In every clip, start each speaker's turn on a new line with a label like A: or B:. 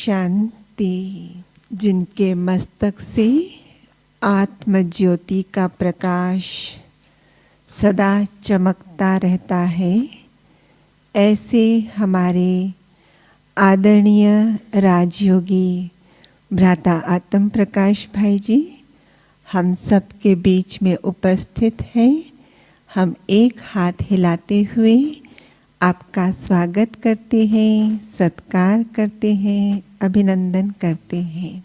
A: शांति। जिनके मस्तक से आत्म ज्योति का प्रकाश सदा चमकता रहता है, ऐसे हमारे आदरणीय राजयोगी भ्राता आत्म प्रकाश भाई जी हम सब के बीच में उपस्थित हैं। हम एक हाथ हिलाते हुए आपका स्वागत करते हैं, सत्कार करते हैं, अभिनंदन करते हैं।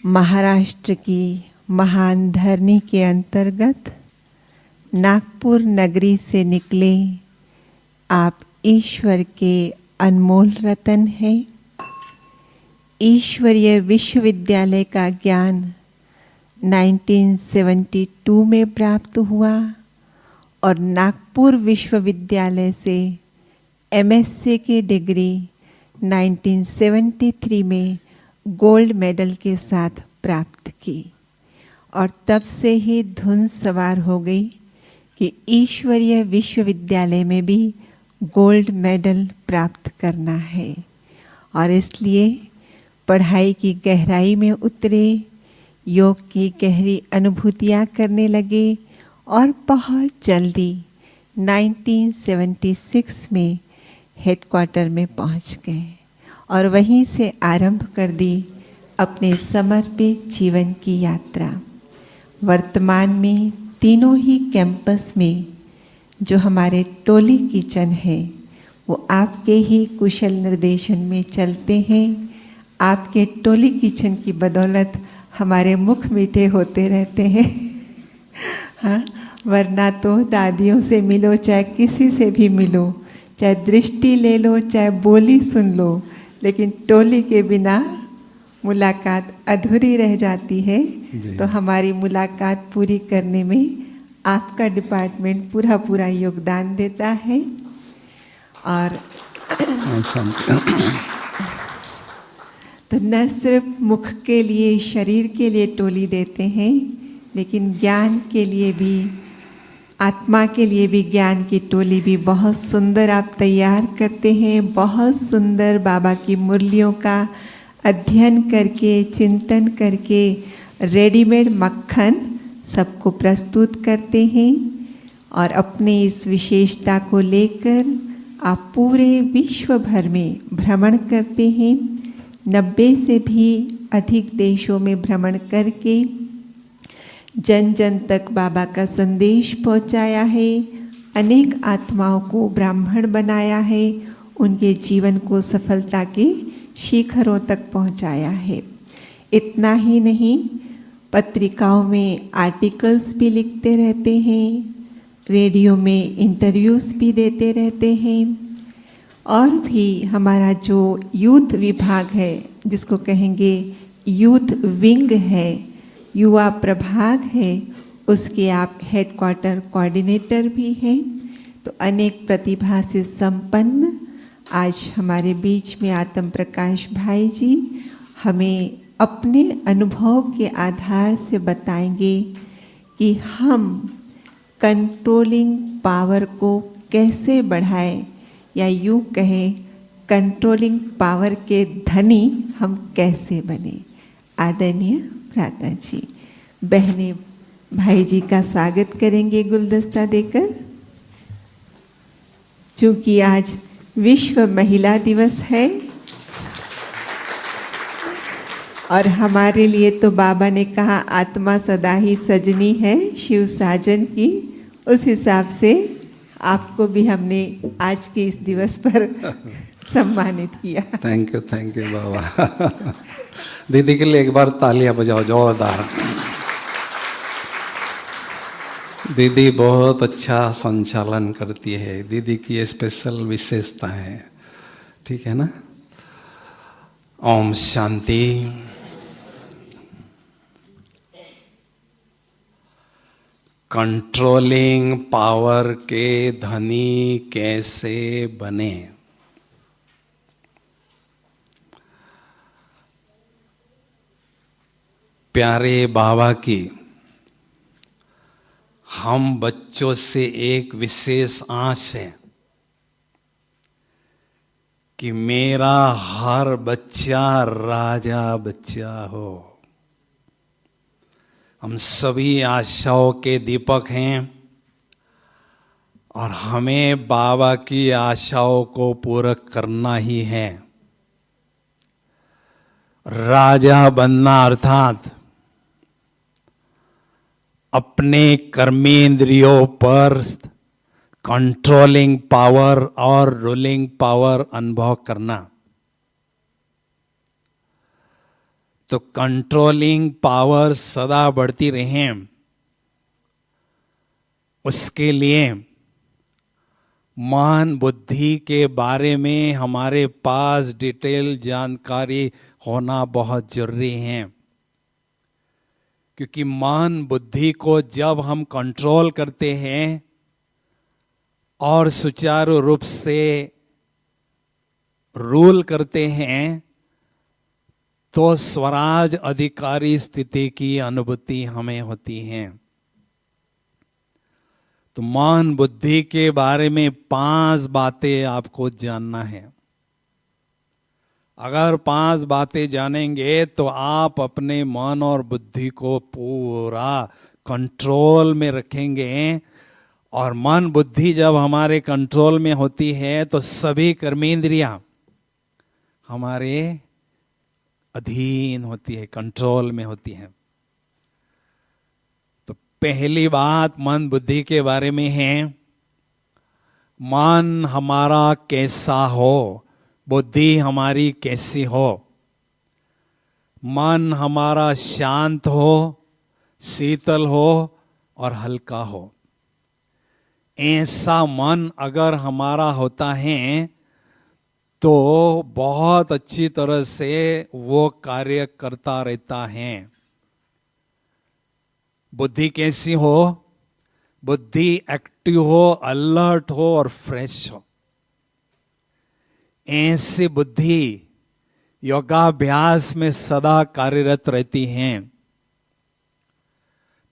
A: महाराष्ट्र की महान धरनी के अंतर्गत नागपुर नगरी से निकले आप ईश्वर के अनमोल रतन हैं। ईश्वरीय विश्वविद्यालय का ज्ञान 1972 में प्राप्त हुआ और नागपुर विश्वविद्यालय से MSc की डिग्री 1973 में गोल्ड मेडल के साथ प्राप्त की और तब से ही धुन सवार हो गई कि ईश्वरीय विश्वविद्यालय में भी गोल्ड मेडल प्राप्त करना है। और इसलिए पढ़ाई की गहराई में उतरे, योग की गहरी अनुभूतियाँ करने लगे और बहुत जल्दी 1976 में हेडक्वार्टर में पहुंच गए और वहीं से आरंभ कर दी अपने समर्पित जीवन की यात्रा। वर्तमान में तीनों ही कैंपस में जो हमारे टोली किचन है वो आपके ही कुशल निर्देशन में चलते हैं। आपके टोली किचन की बदौलत हमारे मुख मीठे होते रहते हैं। हाँ, वरना तो दादियों से मिलो, चाहे किसी से भी मिलो, चाहे दृष्टि ले लो, चाहे बोली सुन लो, लेकिन टोली के बिना मुलाकात अधूरी रह जाती है। तो हमारी मुलाकात पूरी करने में आपका डिपार्टमेंट पूरा योगदान देता है। और तो न सिर्फ मुख के लिए, शरीर के लिए टोली देते हैं, लेकिन ज्ञान के लिए भी, आत्मा के लिए भी ज्ञान की टोली भी बहुत सुंदर आप तैयार करते हैं। बहुत सुंदर बाबा की मुरलियों का अध्ययन करके, चिंतन करके रेडीमेड मक्खन सबको प्रस्तुत करते हैं और अपने इस विशेषता को लेकर आप पूरे विश्व भर में भ्रमण करते हैं। 90 से भी अधिक देशों में भ्रमण करके जन जन तक बाबा का संदेश पहुंचाया है। अनेक आत्माओं को ब्राह्मण बनाया है, उनके जीवन को सफलता के शिखरों तक पहुंचाया है। इतना ही नहीं, पत्रिकाओं में आर्टिकल्स भी लिखते रहते हैं, रेडियो में इंटरव्यूज़ भी देते रहते हैं और भी हमारा जो यूथ विभाग है, जिसको कहेंगे यूथ विंग है, युवा प्रभाग है, उसके आप हेडक्वार्टर कोऑर्डिनेटर भी हैं। तो अनेक प्रतिभा से संपन्न आज हमारे बीच में आत्म प्रकाश भाई जी हमें अपने अनुभव के आधार से बताएंगे कि हम कंट्रोलिंग पावर को कैसे बढ़ाएं, या यूँ कहें कंट्रोलिंग पावर के धनी हम कैसे बने। आदरणीय भ्राता जी, बहनें भाई जी का स्वागत करेंगे गुलदस्ता देकर। चूँकि आज विश्व महिला दिवस है और हमारे लिए तो बाबा ने कहा आत्मा सदा ही सजनी है शिव साजन की, उस हिसाब से आपको भी हमने आज के इस दिवस पर सम्मानित किया।
B: थैंक यू बाबा। दीदी के लिए एक बार तालियां बजाओ जोरदार। दीदी बहुत अच्छा संचालन करती है, दीदी की स्पेशल विशेषता है, ठीक है ना। ओम शांति। कंट्रोलिंग पावर के धनी कैसे बने। प्यारे बाबा की हम बच्चों से एक विशेष आस है कि मेरा हर बच्चा राजा बच्चा हो। हम सभी आशाओं के दीपक हैं और हमें बाबा की आशाओं को पूरा करना ही है। राजा बनना अर्थात अपने कर्मेंद्रियों पर कंट्रोलिंग पावर और रूलिंग पावर अनुभव करना। तो कंट्रोलिंग पावर सदा बढ़ती रहे, उसके लिए मन बुद्धि के बारे में हमारे पास डिटेल जानकारी होना बहुत जरूरी है। क्योंकि मन बुद्धि को जब हम कंट्रोल करते हैं और सुचारू रूप से रूल करते हैं तो स्वराज अधिकारी स्थिति की अनुभूति हमें होती है। तो मन बुद्धि के बारे में 5 बातें आपको जानना है। अगर 5 बातें जानेंगे तो आप अपने मन और बुद्धि को पूरा कंट्रोल में रखेंगे। और मन बुद्धि जब हमारे कंट्रोल में होती है तो सभी कर्मेंद्रियां हमारे अधीन होती है, कंट्रोल में होती है। तो पहली बात मन बुद्धि के बारे में है, मन हमारा कैसा हो, बुद्धि हमारी कैसी हो। मन हमारा शांत हो, शीतल हो और हल्का हो। ऐसा मन अगर हमारा होता है तो बहुत अच्छी तरह से वो कार्य करता रहता है। बुद्धि कैसी हो? बुद्धि एक्टिव हो, अलर्ट हो और फ्रेश हो। ऐसी बुद्धि योगाभ्यास में सदा कार्यरत रहती है।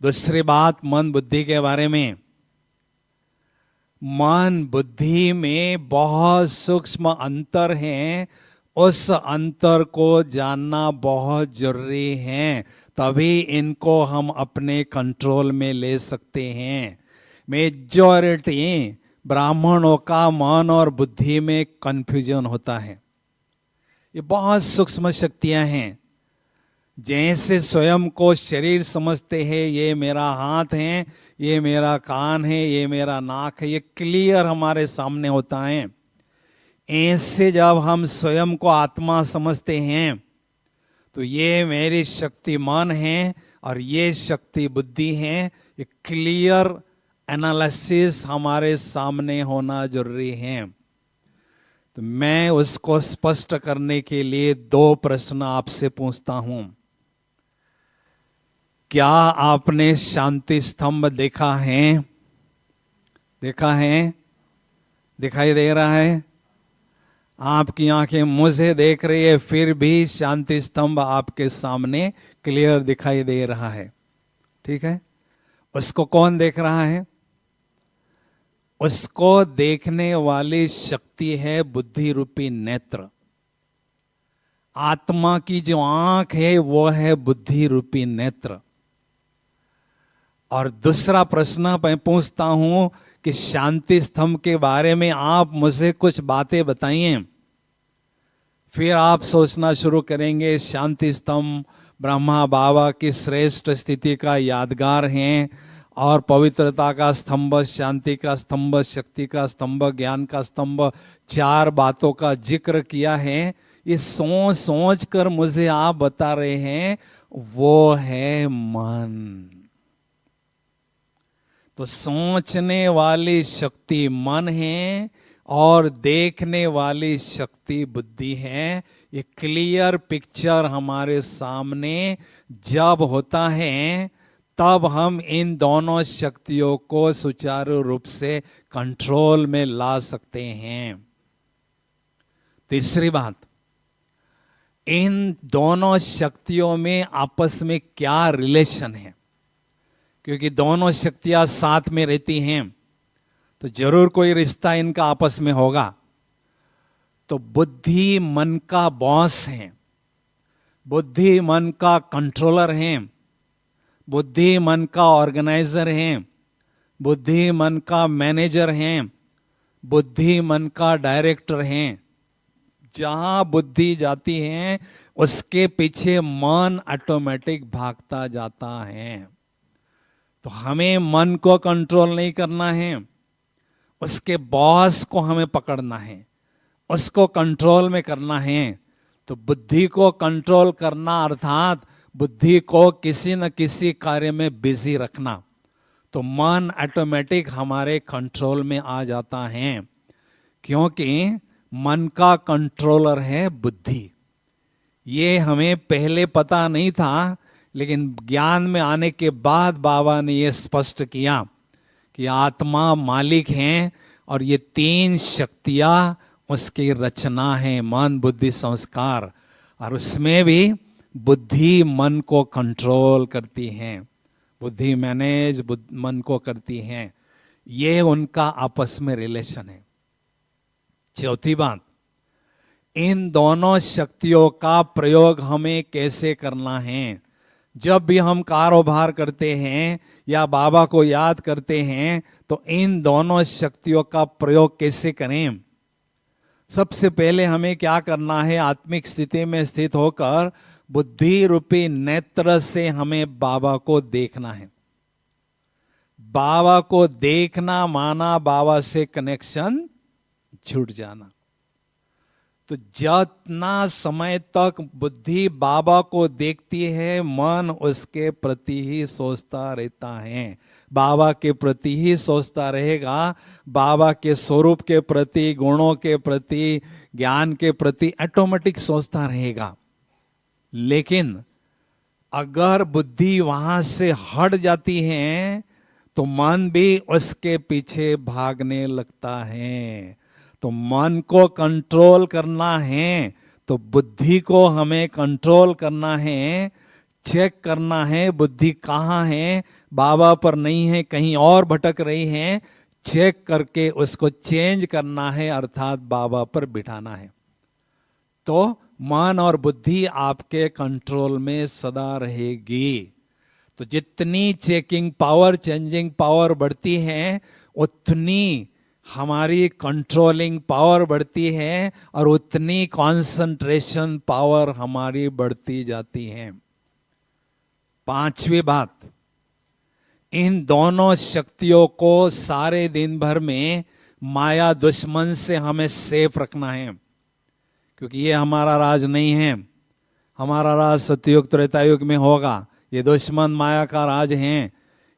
B: दूसरी बात मन बुद्धि के बारे में, मन बुद्धि में बहुत सूक्ष्म अंतर है। उस अंतर को जानना बहुत जरूरी है, तभी इनको हम अपने कंट्रोल में ले सकते हैं। मेजॉरिटी ब्राह्मणों का मन और बुद्धि में कंफ्यूजन होता है। ये बहुत सूक्ष्म शक्तियां हैं। जैसे स्वयं को शरीर समझते हैं, ये मेरा हाथ है, ये मेरा कान है, ये मेरा नाक है, ये क्लियर हमारे सामने होता है। ऐसे जब हम स्वयं को आत्मा समझते हैं तो ये मेरी शक्ति मन है और ये शक्ति बुद्धि है। ये क्लियर एनालिसिस हमारे सामने होना जरूरी है। तो मैं उसको स्पष्ट करने के लिए 2 प्रश्न आपसे पूछता हूं। क्या आपने शांति स्तंभ देखा है? देखा है? दिखाई दे रहा है? आपकी आंखें मुझे देख रही है, फिर भी शांति स्तंभ आपके सामने क्लियर दिखाई दे रहा है। ठीक है? उसको कौन देख रहा है? उसको देखने वाली शक्ति है बुद्धि रूपी नेत्र। आत्मा की जो आंख है वो है बुद्धि रूपी नेत्र। और दूसरा प्रश्न मैं पूछता हूं कि शांति स्तंभ के बारे में आप मुझे कुछ बातें बताइए। फिर आप सोचना शुरू करेंगे शांति स्तंभ ब्रह्मा बाबा की श्रेष्ठ स्थिति का यादगार है और पवित्रता का स्तंभ, शांति का स्तंभ, शक्ति का स्तंभ, ज्ञान का स्तंभ, 4 बातों का जिक्र किया है। ये सोच सोच कर मुझे आप बता रहे हैं वो है मन। तो सोचने वाली शक्ति मन है और देखने वाली शक्ति बुद्धि है। ये क्लियर पिक्चर हमारे सामने जब होता है तब हम इन दोनों शक्तियों को सुचारू रूप से कंट्रोल में ला सकते हैं। तीसरी बात, इन दोनों शक्तियों में आपस में क्या रिलेशन है? क्योंकि दोनों शक्तियां साथ में रहती हैं तो जरूर कोई रिश्ता इनका आपस में होगा। तो बुद्धि मन का बॉस है, बुद्धि मन का कंट्रोलर है, बुद्धि मन का ऑर्गेनाइजर है, बुद्धि मन का मैनेजर है, बुद्धि मन का डायरेक्टर है। जहां बुद्धि जाती है उसके पीछे मन ऑटोमेटिक भागता जाता है। तो हमें मन को कंट्रोल नहीं करना है, उसके बॉस को हमें पकड़ना है, उसको कंट्रोल में करना है। तो बुद्धि को कंट्रोल करना अर्थात बुद्धि को किसी न किसी कार्य में बिजी रखना, तो मन ऑटोमेटिक हमारे कंट्रोल में आ जाता है, क्योंकि मन का कंट्रोलर है बुद्धि। ये हमें पहले पता नहीं था, लेकिन ज्ञान में आने के बाद बाबा ने ये स्पष्ट किया कि आत्मा मालिक है और ये 3 शक्तियां उसकी रचना है, मन बुद्धि संस्कार, और उसमें भी बुद्धि मन को कंट्रोल करती है, बुद्धि मैनेज मन को करती है। ये उनका आपस में रिलेशन है। चौथी बात, इन दोनों शक्तियों का प्रयोग हमें कैसे करना है। जब भी हम कारोबार करते हैं या बाबा को याद करते हैं तो इन दोनों शक्तियों का प्रयोग कैसे करें। सबसे पहले हमें क्या करना है, आत्मिक स्थिति में स्थित होकर बुद्धि रूपी नेत्र से हमें बाबा को देखना है। बाबा को देखना माना बाबा से कनेक्शन छूट जाना। तो जितना समय तक बुद्धि बाबा को देखती है, मन उसके प्रति ही सोचता रहता है, बाबा के प्रति ही सोचता रहेगा, बाबा के स्वरूप के प्रति, गुणों के प्रति, ज्ञान के प्रति ऑटोमेटिक सोचता रहेगा। लेकिन अगर बुद्धि वहां से हट जाती है तो मन भी उसके पीछे भागने लगता है। तो मन को कंट्रोल करना है तो बुद्धि को हमें कंट्रोल करना है, चेक करना है बुद्धि कहाँ है, बाबा पर नहीं है, कहीं और भटक रही है, चेक करके उसको चेंज करना है, अर्थात बाबा पर बिठाना है। तो मन और बुद्धि आपके कंट्रोल में सदा रहेगी। तो जितनी चेकिंग पावर, चेंजिंग पावर बढ़ती है, उतनी हमारी कंट्रोलिंग पावर बढ़ती है और उतनी कंसंट्रेशन पावर हमारी बढ़ती जाती है। 5वीं बात, इन दोनों शक्तियों को सारे दिन भर में माया दुश्मन से हमें सेफ रखना है, क्योंकि ये हमारा राज नहीं है। हमारा राज सतयुग त्रेतायुग में होगा, ये दुश्मन माया का राज है।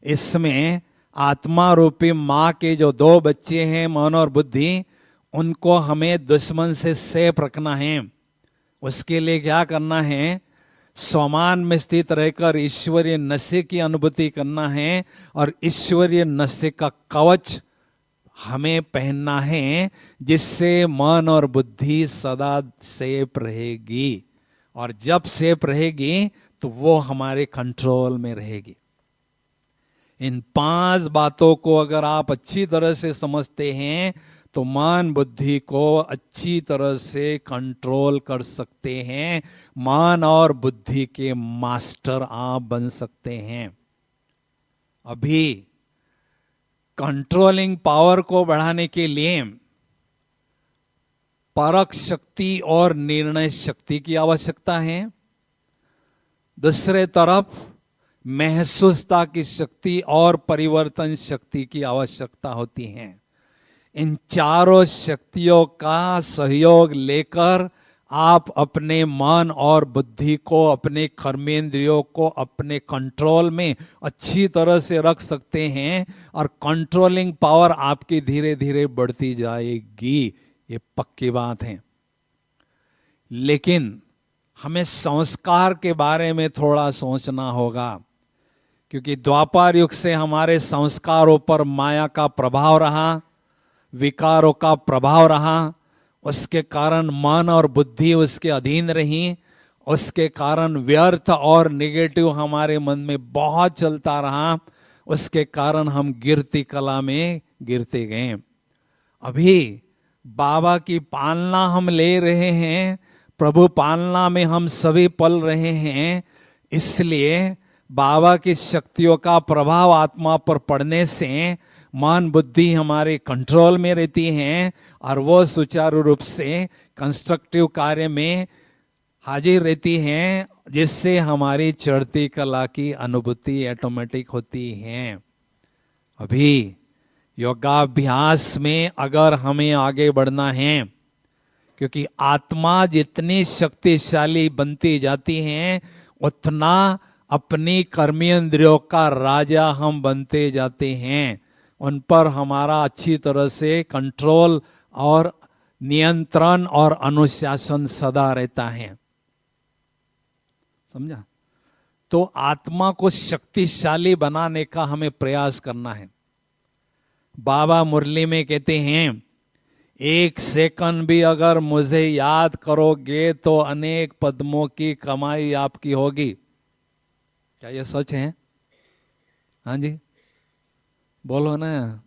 B: इसमें आत्मा रूपी माँ के जो 2 बच्चे हैं, मन और बुद्धि, उनको हमें दुश्मन से सेफ रखना है। उसके लिए क्या करना है, स्वमान में स्थित रहकर ईश्वरीय नशे की अनुभूति करना है और ईश्वरीय नशे का कवच हमें पहनना है, जिससे मन और बुद्धि सदा सेफ रहेगी। और जब सेफ रहेगी तो वो हमारे कंट्रोल में रहेगी। इन 5 बातों को अगर आप अच्छी तरह से समझते हैं तो मन बुद्धि को अच्छी तरह से कंट्रोल कर सकते हैं। मन और बुद्धि के मास्टर आप बन सकते हैं। अभी कंट्रोलिंग पावर को बढ़ाने के लिए परख शक्ति और निर्णय शक्ति की आवश्यकता है। दूसरे तरफ महसूसता की शक्ति और परिवर्तन शक्ति की आवश्यकता होती है। इन चारों शक्तियों का सहयोग लेकर आप अपने मन और बुद्धि को, अपने कर्मेंद्रियों को अपने कंट्रोल में अच्छी तरह से रख सकते हैं और कंट्रोलिंग पावर आपकी धीरे धीरे बढ़ती जाएगी। ये पक्की बात है। लेकिन हमें संस्कार के बारे में थोड़ा सोचना होगा, क्योंकि द्वापर युग से हमारे संस्कारों पर माया का प्रभाव रहा, विकारों का प्रभाव रहा। उसके कारण मन और बुद्धि उसके अधीन रही। उसके कारण व्यर्थ और नेगेटिव हमारे मन में बहुत चलता रहा। उसके कारण हम गिरती कला में गिरते गए। अभी बाबा की पालना हम ले रहे हैं, प्रभु पालना में हम सभी पल रहे हैं, इसलिए बाबा की शक्तियों का प्रभाव आत्मा पर पड़ने से मन बुद्धि हमारे कंट्रोल में रहती हैं और वो सुचारू रूप से कंस्ट्रक्टिव कार्य में हाजिर रहती हैं, जिससे हमारी चढ़ती कला की अनुभूति ऑटोमेटिक होती है। अभी योगाभ्यास में अगर हमें आगे बढ़ना है, क्योंकि आत्मा जितनी शक्तिशाली बनती जाती है उतना अपनी कर्मेंद्रियों का राजा हम बनते जाते हैं, उन पर हमारा अच्छी तरह से कंट्रोल और नियंत्रण और अनुशासन सदा रहता है। समझा? तो आत्मा को शक्तिशाली बनाने का हमें प्रयास करना है। बाबा मुरली में कहते हैं, एक सेकंड भी अगर मुझे याद करोगे तो अनेक पद्मों की कमाई आपकी होगी। क्या ये सच है? हाँ जी, बोलो ना।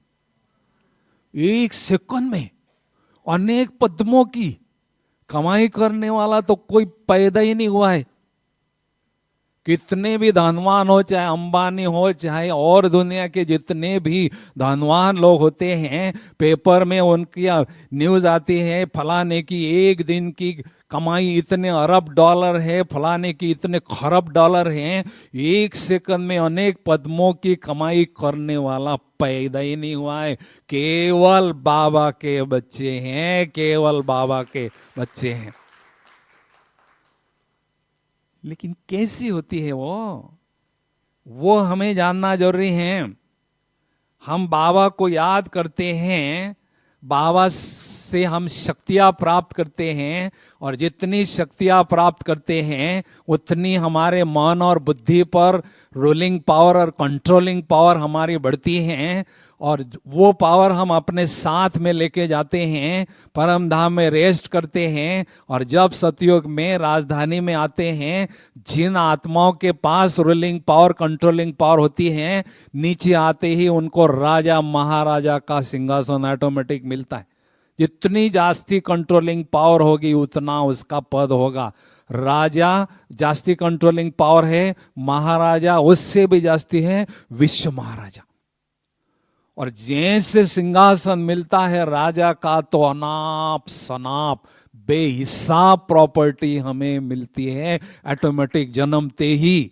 B: एक सेकंड में अनेक पद्मों की कमाई करने वाला तो कोई पैदा ही नहीं हुआ है। कितने भी धनवान हो, चाहे अंबानी हो, चाहे और दुनिया के जितने भी धनवान लोग होते हैं, पेपर में उनकी न्यूज आती है, फलाने की एक दिन की कमाई इतने अरब डॉलर है, फलाने की इतने खरब डॉलर हैं। एक सेकंड में अनेक पद्मों की कमाई करने वाला पैदा ही नहीं हुआ है। केवल बाबा के बच्चे हैं, केवल बाबा के बच्चे हैं। लेकिन कैसी होती है वो हमें जानना जरूरी है। हम बाबा को याद करते हैं, बाबा से हम शक्तियां प्राप्त करते हैं, और जितनी शक्तियां प्राप्त करते हैं उतनी हमारे मन और बुद्धि पर रूलिंग पावर और कंट्रोलिंग पावर हमारी बढ़ती हैं, और वो पावर हम अपने साथ में लेके जाते हैं, परम धाम में रेस्ट करते हैं। और जब सतयुग में राजधानी में आते हैं, जिन आत्माओं के पास रूलिंग पावर कंट्रोलिंग पावर होती है, नीचे आते ही उनको राजा महाराजा का सिंहासन ऑटोमेटिक मिलता है। जितनी जास्ती कंट्रोलिंग पावर होगी उतना उसका पद होगा। राजा जास्ती कंट्रोलिंग पावर है, महाराजा उससे भी जास्ती है, विश्व महाराजा। और जैसे सिंहासन मिलता है राजा का, तो अनाप शनाप बेहिसाब प्रॉपर्टी हमें मिलती है ऑटोमेटिक जन्मते ही।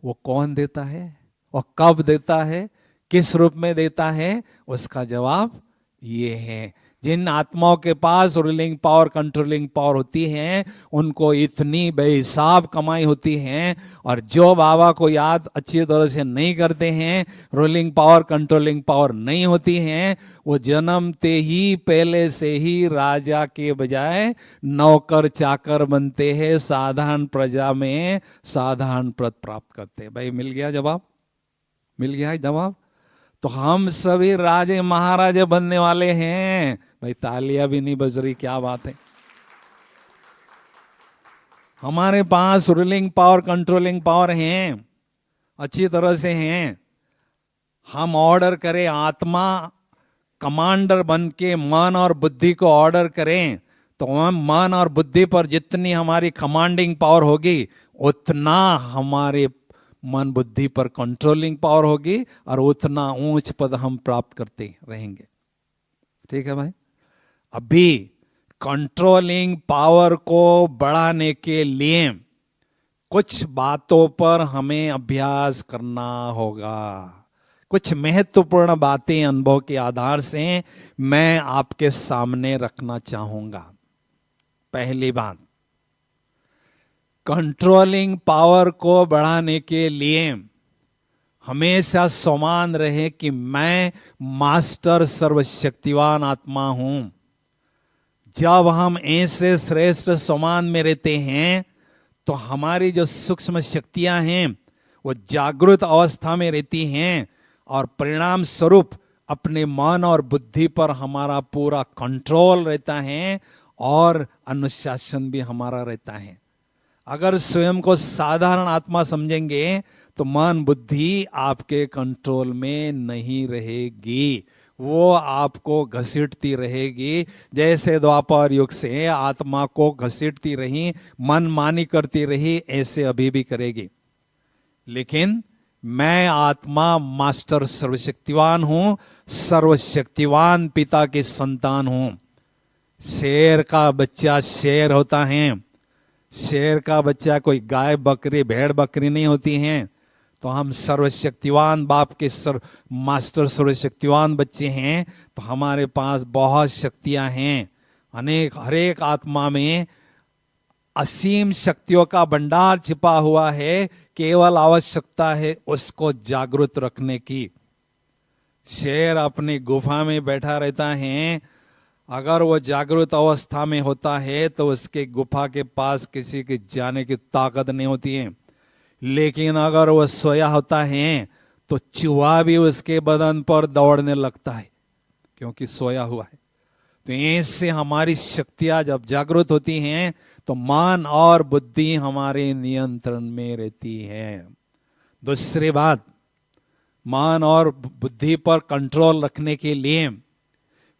B: वो कौन देता है और कब देता है, किस रूप में देता है, उसका जवाब ये है। जिन आत्माओं के पास रूलिंग पावर कंट्रोलिंग पावर होती है, उनको इतनी बेहिसाब कमाई होती है। और जो बाबा को याद अच्छी तरह से नहीं करते हैं, रूलिंग पावर कंट्रोलिंग पावर नहीं होती है, वो जन्मते ही पहले से ही राजा के बजाय नौकर चाकर बनते हैं, साधारण प्रजा में साधारण पद प्राप्त करते हैं। भाई मिल गया जवाब? मिल गया है जवाब? तो हम सभी राजे महाराजे बनने वाले हैं। भाई तालियां भी नहीं बज रही, क्या बात है। हमारे पास रूलिंग पावर कंट्रोलिंग पावर हैं, अच्छी तरह से हैं। हम ऑर्डर करें, आत्मा कमांडर बन के मन और बुद्धि को ऑर्डर करें, तो हम मन और बुद्धि पर जितनी हमारी कमांडिंग पावर होगी उतना हमारे मन बुद्धि पर कंट्रोलिंग पावर होगी, और उतना ऊंच पद हम प्राप्त करते रहेंगे। ठीक है भाई? अभी कंट्रोलिंग पावर को बढ़ाने के लिए कुछ बातों पर हमें अभ्यास करना होगा। कुछ महत्वपूर्ण बातें अनुभव के आधार से मैं आपके सामने रखना चाहूंगा। पहली बात, कंट्रोलिंग पावर को बढ़ाने के लिए हमेशा समान रहे कि मैं मास्टर सर्वशक्तिवान आत्मा हूं। जब हम ऐसे श्रेष्ठ समान में रहते हैं, तो हमारी जो सूक्ष्म शक्तियां हैं वो जागृत अवस्था में रहती हैं, और परिणाम स्वरूप अपने मन और बुद्धि पर हमारा पूरा कंट्रोल रहता है, और अनुशासन भी हमारा रहता है। अगर स्वयं को साधारण आत्मा समझेंगे तो मन बुद्धि आपके कंट्रोल में नहीं रहेगी, वो आपको घसीटती रहेगी, जैसे द्वापर युग से आत्मा को घसीटती रही, मनमानी करती रही, ऐसे अभी भी करेगी। लेकिन मैं आत्मा मास्टर सर्वशक्तिवान हूं, सर्वशक्तिवान पिता की संतान हूं। शेर का बच्चा शेर होता है, शेर का बच्चा कोई गाय बकरी भेड़ बकरी नहीं होती हैं। तो हम सर्वशक्तिवान बाप के मास्टर सर्वशक्तिवान बच्चे हैं, तो हमारे पास बहुत शक्तियां हैं। अनेक हर एक आत्मा में असीम शक्तियों का भंडार छिपा हुआ है, केवल आवश्यकता है उसको जागृत रखने की। शेर अपनी गुफा में बैठा रहता है, अगर वो जागृत अवस्था में होता है तो उसके गुफा के पास किसी के जाने की ताकत नहीं होती है। लेकिन अगर वो सोया होता है तो चूहा भी उसके बदन पर दौड़ने लगता है, क्योंकि सोया हुआ है। तो ऐसे हमारी शक्तियां जब जागृत होती हैं तो मन और बुद्धि हमारे नियंत्रण में रहती है। दूसरी बात, मन और बुद्धि पर कंट्रोल रखने के लिए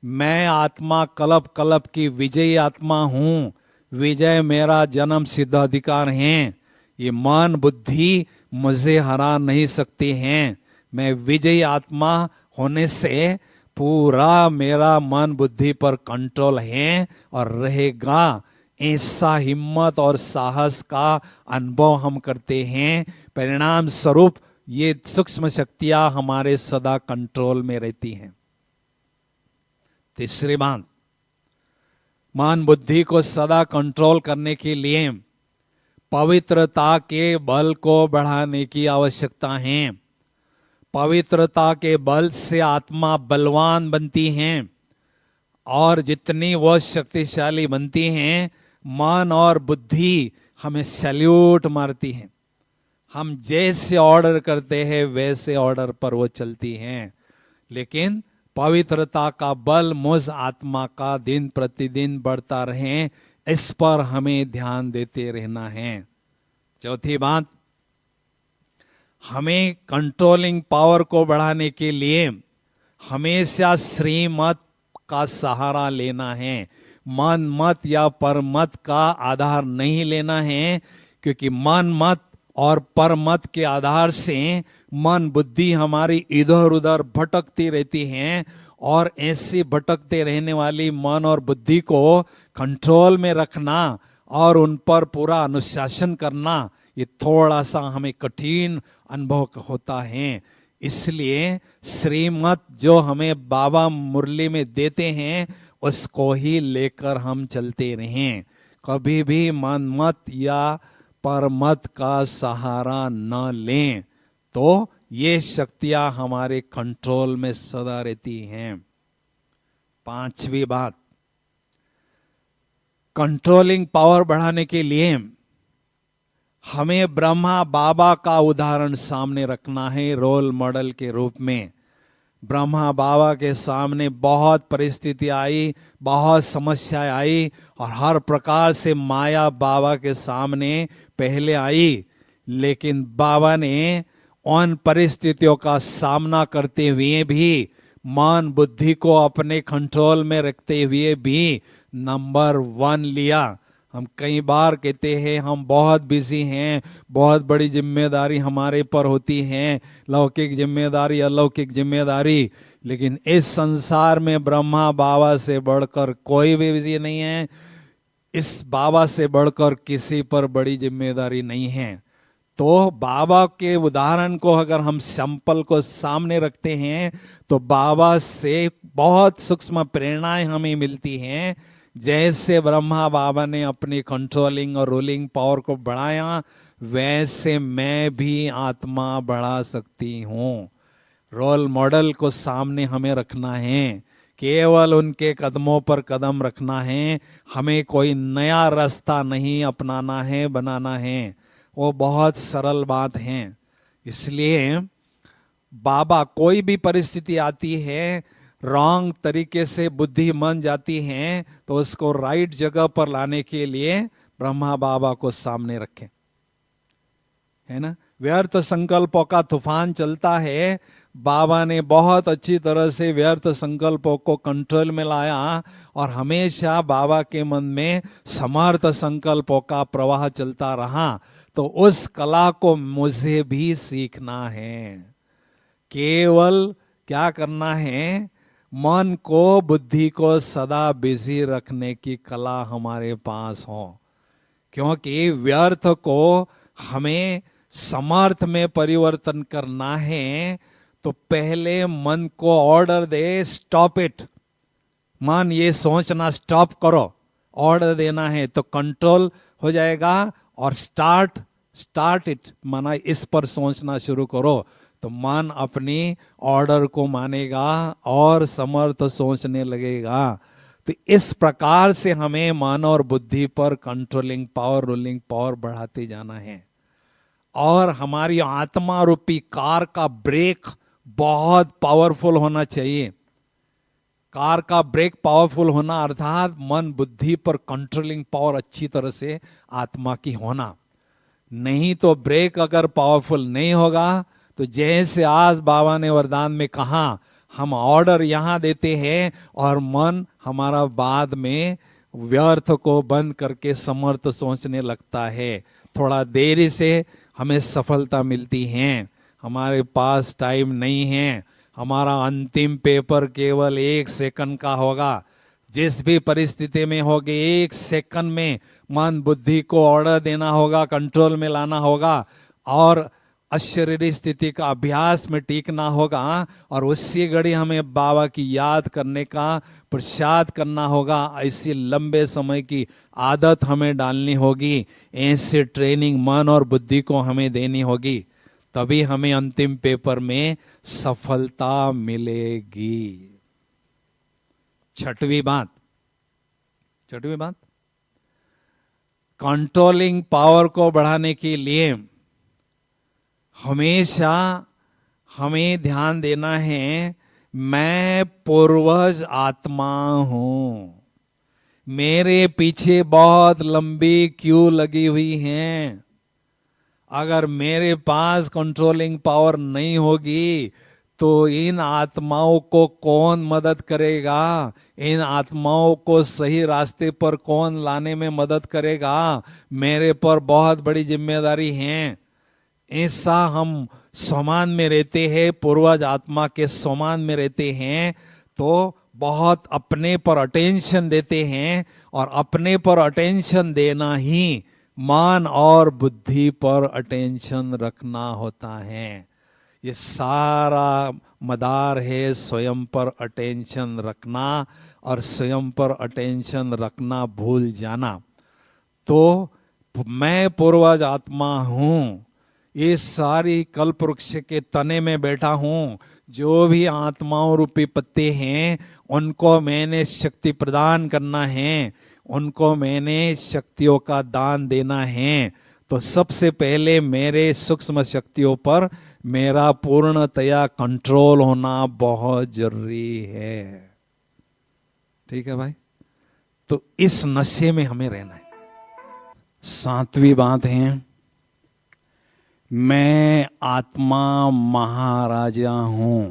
B: मैं आत्मा कल्प कल्प की विजयी आत्मा हूं। विजय मेरा जन्म सिद्ध अधिकार है। ये मन बुद्धि मुझे हरा नहीं सकते हैं। मैं विजयी आत्मा होने से पूरा मेरा मन बुद्धि पर कंट्रोल है और रहेगा। ऐसा हिम्मत और साहस का अनुभव हम करते हैं। परिणाम स्वरूप ये सूक्ष्म शक्तियां हमारे सदा कंट्रोल में रहती हैं। तीसरी बात, मन बुद्धि को सदा कंट्रोल करने के लिए पवित्रता के बल को बढ़ाने की आवश्यकता है। पवित्रता के बल से आत्मा बलवान बनती है, और जितनी वो शक्तिशाली बनती हैं, मन और बुद्धि हमें सैल्यूट मारती हैं। हम जैसे ऑर्डर करते हैं वैसे ऑर्डर पर वो चलती हैं। लेकिन पवित्रता का बल मुझ आत्मा का दिन प्रतिदिन बढ़ता रहे, इस पर हमें ध्यान देते रहना है। चौथी बात, हमें कंट्रोलिंग पावर को बढ़ाने के लिए हमेशा श्रीमत का सहारा लेना है। मन मत या परमत का आधार नहीं लेना है, क्योंकि मन मत और परमत के आधार से मन बुद्धि हमारी इधर उधर भटकती रहती हैं, और ऐसी भटकते रहने वाली मन और बुद्धि को कंट्रोल में रखना और उन पर पूरा अनुशासन करना, ये थोड़ा सा हमें कठिन अनुभव होता है। इसलिए श्रीमत जो हमें बाबा मुरली में देते हैं उसको ही लेकर हम चलते रहें। कभी भी मन मत या परमत का सहारा न लें, तो ये शक्तियां हमारे कंट्रोल में सदा रहती हैं। पांचवी बात, कंट्रोलिंग पावर बढ़ाने के लिए हमें ब्रह्मा बाबा का उदाहरण सामने रखना है, रोल मॉडल के रूप में। ब्रह्मा बाबा के सामने बहुत परिस्थिति आई, बहुत समस्याएं आई, और हर प्रकार से माया बाबा के सामने पहले आई। लेकिन बाबा ने उन परिस्थितियों का सामना करते हुए भी, मन बुद्धि को अपने कंट्रोल में रखते हुए भी नंबर 1 लिया। हम कई बार कहते हैं हम बहुत बिजी हैं, बहुत बड़ी जिम्मेदारी हमारे पर होती है, लौकिक जिम्मेदारी अलौकिक जिम्मेदारी, लेकिन इस संसार में ब्रह्मा बाबा से बढ़कर कोई भी बिजी नहीं है। इस बाबा से बढ़कर किसी पर बड़ी जिम्मेदारी नहीं है। तो बाबा के उदाहरण को अगर हम सैंपल को सामने रखते हैं तो बाबा से बहुत सूक्ष्म प्रेरणाएं हमें मिलती हैं। जैसे ब्रह्मा बाबा ने अपनी कंट्रोलिंग और रूलिंग पावर को बढ़ाया, वैसे मैं भी आत्मा बढ़ा सकती हूँ। रोल मॉडल को सामने हमें रखना है, केवल उनके कदमों पर कदम रखना है। हमें कोई नया रास्ता नहीं अपनाना है, बनाना है। वो बहुत सरल बात है। इसलिए बाबा, कोई भी परिस्थिति आती है, रॉन्ग तरीके से बुद्धि मन जाती है, तो उसको राइट जगह पर लाने के लिए ब्रह्मा बाबा को सामने रखें, है ना। व्यर्थ संकल्पों का तूफान चलता है, बाबा ने बहुत अच्छी तरह से व्यर्थ संकल्पों को कंट्रोल में लाया और हमेशा बाबा के मन में समर्थ संकल्पों का प्रवाह चलता रहा। तो उस कला को मुझे भी सीखना है। केवल क्या करना है, मन को, बुद्धि को सदा बिजी रखने की कला हमारे पास हो, क्योंकि व्यर्थ को हमें समर्थ में परिवर्तन करना है। तो पहले मन को ऑर्डर दे, स्टॉप इट। मन ये सोचना स्टॉप करो, ऑर्डर देना है तो कंट्रोल हो जाएगा। और स्टार्ट इट माना इस पर सोचना शुरू करो, तो मन अपनी ऑर्डर को मानेगा और समर्थ सोचने लगेगा। तो इस प्रकार से हमें मन और बुद्धि पर कंट्रोलिंग पावर, रूलिंग पावर बढ़ाते जाना है। और हमारी आत्मा रूपी कार का ब्रेक बहुत पावरफुल होना चाहिए। कार का ब्रेक पावरफुल होना अर्थात मन बुद्धि पर कंट्रोलिंग पावर अच्छी तरह से आत्मा की होना। नहीं तो ब्रेक अगर पावरफुल नहीं होगा तो जैसे आज बाबा ने वरदान में कहा, हम ऑर्डर यहां देते हैं और मन हमारा बाद में व्यर्थ को बंद करके समर्थ सोचने लगता है। थोड़ा देरी से हमें सफलता मिलती है, हमारे पास टाइम नहीं है, हमारा अंतिम पेपर केवल 1 सेकंड का होगा। जिस भी परिस्थिति में होगी 1 सेकंड में मन बुद्धि को ऑर्डर देना होगा, कंट्रोल में लाना होगा और अशरीरी स्थिति का अभ्यास में टीकना होगा। और उसी घड़ी हमें बाबा की याद करने का प्रसाद करना होगा। ऐसी लंबे समय की आदत हमें डालनी होगी, ऐसे ट्रेनिंग मन और बुद्धि को हमें देनी होगी, तभी हमें अंतिम पेपर में सफलता मिलेगी। छठवीं बात, कंट्रोलिंग पावर को बढ़ाने के लिए हमेशा हमें ध्यान देना है, मैं पूर्वज आत्मा हूं, मेरे पीछे बहुत लंबी क्यू लगी हुई है। अगर मेरे पास कंट्रोलिंग पावर नहीं होगी तो इन आत्माओं को कौन मदद करेगा, इन आत्माओं को सही रास्ते पर कौन लाने में मदद करेगा। मेरे पर बहुत बड़ी जिम्मेदारी है। ऐसा हम समान में रहते हैं, पूर्वज आत्मा के समान में रहते हैं, तो बहुत अपने पर अटेंशन देते हैं। और अपने पर अटेंशन देना ही मन और बुद्धि पर अटेंशन रखना होता है। ये सारा मदार है स्वयं पर अटेंशन रखना, और स्वयं पर अटेंशन रखना भूल जाना। तो मैं पूर्वज आत्मा हूं, ये सारी कल्प वृक्ष के तने में बैठा हूं। जो भी आत्माओं रूपी पत्ते हैं उनको मैंने शक्ति प्रदान करना है, उनको मैंने शक्तियों का दान देना है। तो सबसे पहले मेरे सूक्ष्म शक्तियों पर मेरा पूर्णतया कंट्रोल होना बहुत जरूरी है। ठीक है भाई, तो इस नशे में हमें रहना है। 7वीं बात है, मैं आत्मा महाराजा हूं।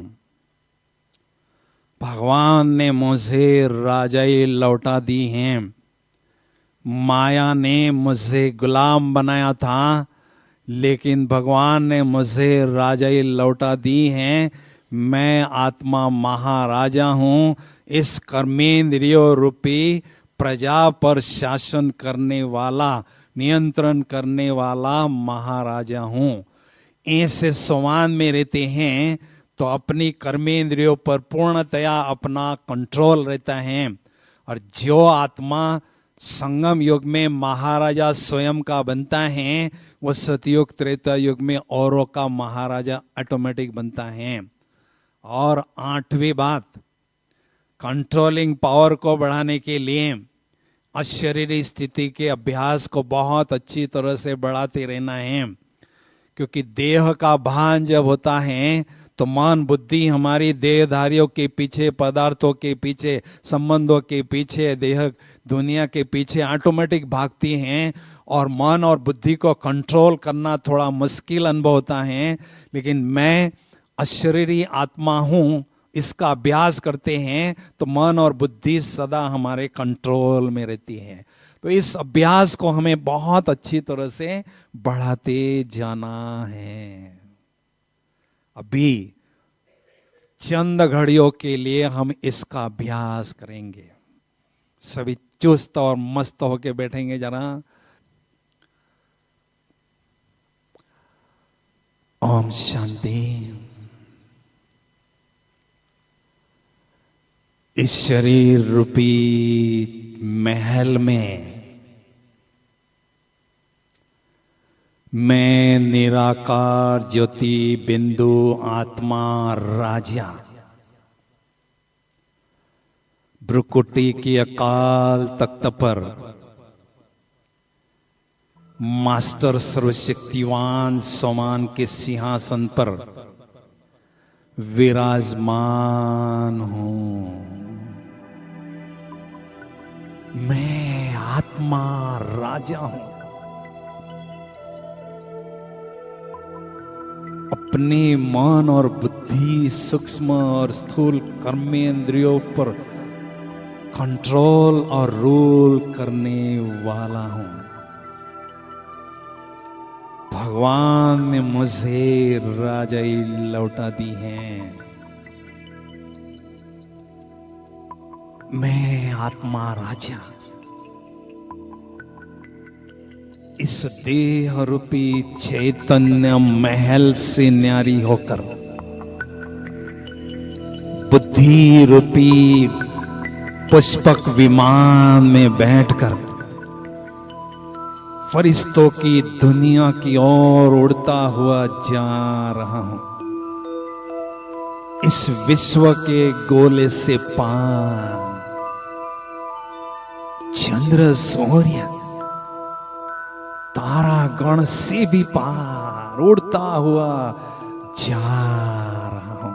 B: भगवान ने मुझे राजाई लौटा दी हैं। माया ने मुझे गुलाम बनाया था, लेकिन भगवान ने मुझे राजाई लौटा दी हैं। मैं आत्मा महाराजा हूं, इस कर्मेंद्रियों रूपी प्रजा पर शासन करने वाला, नियंत्रण करने वाला महाराजा हूं। ऐसे समान में रहते हैं तो अपनी कर्मेंद्रियों पर पूर्णतया अपना कंट्रोल रहता है। और जो आत्मा संगम युग में महाराजा स्वयं का बनता है, वो सतयुग त्रेता युग में औरों का महाराजा ऑटोमेटिक बनता है। और 8वीं बात, कंट्रोलिंग पावर को बढ़ाने के लिए अशरीरी स्थिति के अभ्यास को बहुत अच्छी तरह से बढ़ाते रहना है। क्योंकि देह का भान जब होता है तो मन बुद्धि हमारी देहधारियों के पीछे, पदार्थों के पीछे, संबंधों के पीछे, देह दुनिया के पीछे ऑटोमेटिक भागती हैं। और मन और बुद्धि को कंट्रोल करना थोड़ा मुश्किल अनुभव होता है। लेकिन मैं अशरीरी आत्मा हूं, इसका अभ्यास करते हैं तो मन और बुद्धि सदा हमारे कंट्रोल में रहती है। तो इस अभ्यास को हमें बहुत अच्छी तरह से बढ़ाते जाना है। अभी चंद घड़ियों के लिए हम इसका अभ्यास करेंगे। सभी चुस्त और मस्त होके बैठेंगे जरा। ओम शांति। इस शरीर रूपी महल में मैं निराकार ज्योति बिंदु आत्मा राजा भ्रुकुटी की अकाल तख्त पर मास्टर सर्वशक्तिवान सोमान के सिंहासन पर विराजमान हूं। मैं आत्मा राजा हूं। अपने मन और बुद्धि सूक्ष्म और स्थूल कर्मेंद्रियों पर कंट्रोल और रूल करने वाला हूं। भगवान ने मुझे राजाई लौटा दी है। मैं आत्मा राजा इस देह रूपी चैतन्य महल से न्यारी होकर बुद्धि रूपी पुष्पक विमान में बैठकर फरिश्तों की दुनिया की ओर उड़ता हुआ जा रहा हूं। इस विश्व के गोले से पार चंद्र सूर्य तारा गण से भी पार उड़ता हुआ जा रहा हूं।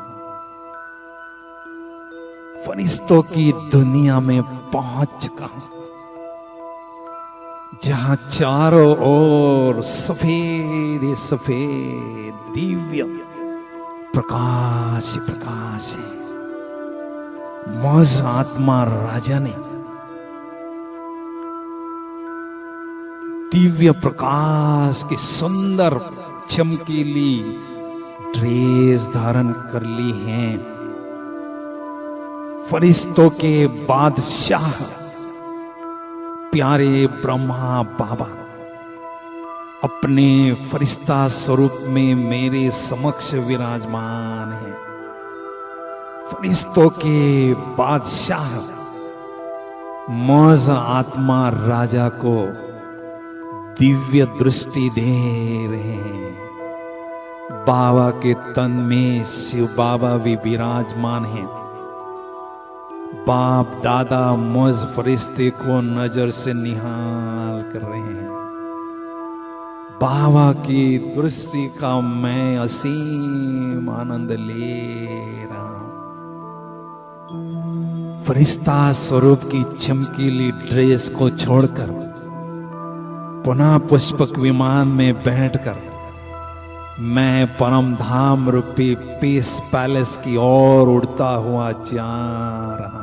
B: फरिश्तों की दुनिया में पहुंच चुका हूं, जहां चारों ओर सफेद ही सफेद दिव्य प्रकाश प्रकाश है। मुझ आत्मा राजा ने दिव्य प्रकाश की सुंदर चमकीली ड्रेस धारण कर ली है। फरिश्तों के बादशाह प्यारे ब्रह्मा बाबा अपने फरिश्ता स्वरूप में मेरे समक्ष विराजमान है। फरिश्तों के बादशाह मुझ आत्मा राजा को दिव्य दृष्टि दे रहे हैं। बाबा के तन में शिव बाबा भी विराजमान हैं। बाप दादा मुझ फरिश्ते को नजर से निहाल कर रहे हैं। बाबा की दृष्टि का मैं असीम आनंद ले रहा हूं। फरिश्ता स्वरूप की चमकीली ड्रेस को छोड़कर पुनः पुष्पक विमान में बैठकर मैं परम धाम रूपी पीस पैलेस की ओर उड़ता हुआ जा रहा हूं।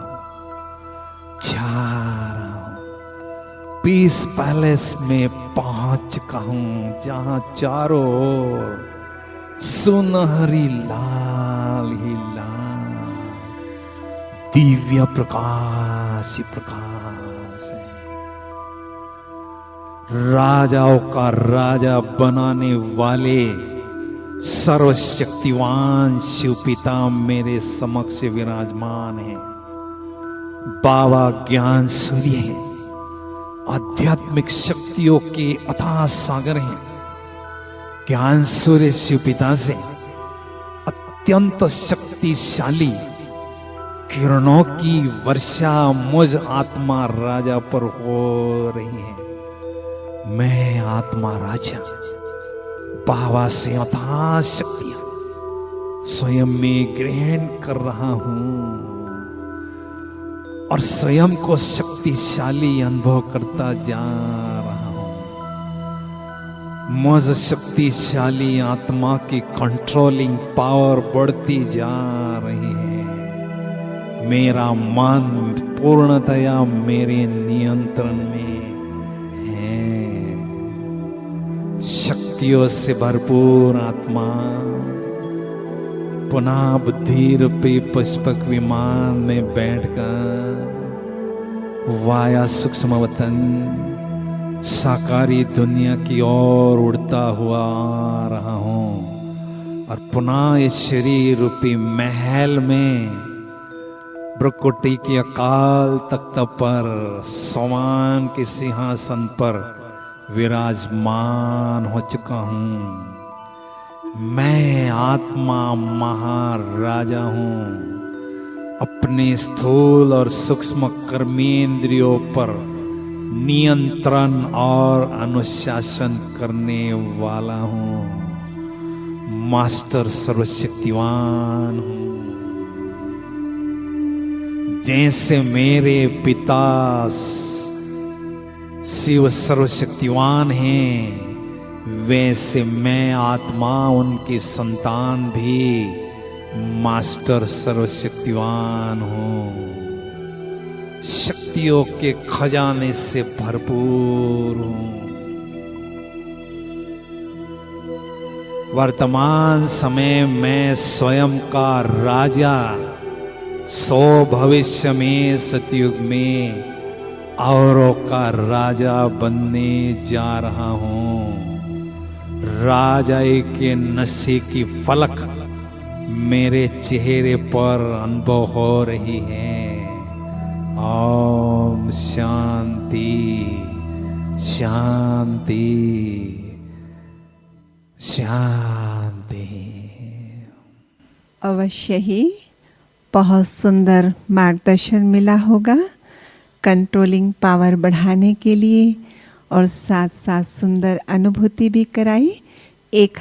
B: पीस पैलेस में पहुंच चुका हूं, जहां चारों ओर सुनहरी लाल ही लाल दिव्य प्रकाश प्रकाश है। राजाओं का राजा बनाने वाले सर्वशक्तिवान शिव पिता मेरे समक्ष विराजमान हैं। बाबा ज्ञान सूर्य हैं, आध्यात्मिक शक्तियों के अथाह सागर हैं। ज्ञान सूर्य शिव पिता से अत्यंत शक्तिशाली किरणों की वर्षा मुझ आत्मा राजा पर हो रही है। मैं आत्मा राजा बाबा से अथाह शक्तियां स्वयं में ग्रहण कर रहा हूं और स्वयं को शक्तिशाली अनुभव करता जा रहा हूं। मुझ शक्तिशाली आत्मा की कंट्रोलिंग पावर बढ़ती जा रही है। मेरा मन पूर्णतया मेरे नियंत्रण में है। शक्तियों से भरपूर आत्मा पुनः बुद्धि रूपी पुष्पक विमान में बैठकर वाया सूक्ष्म वतन साकारी दुनिया की ओर उड़ता हुआ आ रहा हूं और पुनः इस शरीर रूपी महल में ब्रह्मकुटी की अकाल तख्त पर सोमान के सिंहासन पर विराजमान हो चुका हूं। मैं आत्मा महाराजा हूं। अपने स्थूल और सूक्ष्म कर्मेंद्रियों पर नियंत्रण और अनुशासन करने वाला हूं। मास्टर सर्वशक्तिवान हूं। जैसे मेरे पिता शिव सर्वशक्तिवान हैं, वैसे मैं आत्मा उनकी संतान भी मास्टर सर्वशक्तिवान हूं। शक्तियों के खजाने से भरपूर हूं। वर्तमान समय में स्वयं का राजा, सो भविष्य में सतयुग में औरों का राजा बनने जा रहा हूं। राजा के नशे की फलक मेरे चेहरे पर अनुभव हो रही है। ओम शांति शांति शांति।
A: अवश्य ही बहुत सुंदर मार्गदर्शन मिला होगा कंट्रोलिंग पावर बढ़ाने के लिए और साथ साथ सुंदर अनुभूति भी कराई। एक